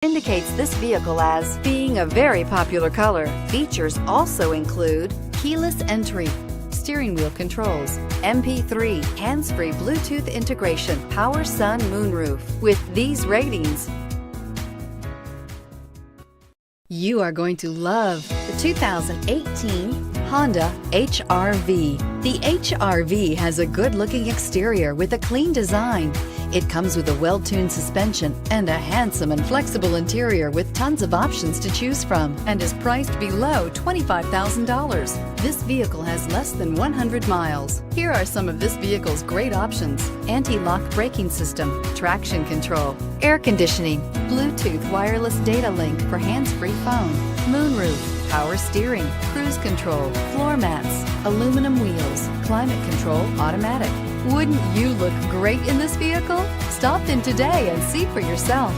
indicates this vehicle as being a very popular color. Features also include keyless entry, steering wheel controls, MP3, hands-free Bluetooth integration, power sun moonroof. With these ratings, you are going to love the 2018 Honda HR-V. The HR-V has a good-looking exterior with a clean design. It comes with a well-tuned suspension and a handsome and flexible interior with tons of options to choose from, and is priced below $25,000. This vehicle has less than 100 miles. Here are some of this vehicle's great options: anti-lock braking system, traction control, air conditioning, Bluetooth wireless data link for hands-free phone, moonroof, power steering, cruise control, floor mats, aluminum wheels, climate control automatic. Wouldn't you look great in this vehicle? Stop in today and see for yourself.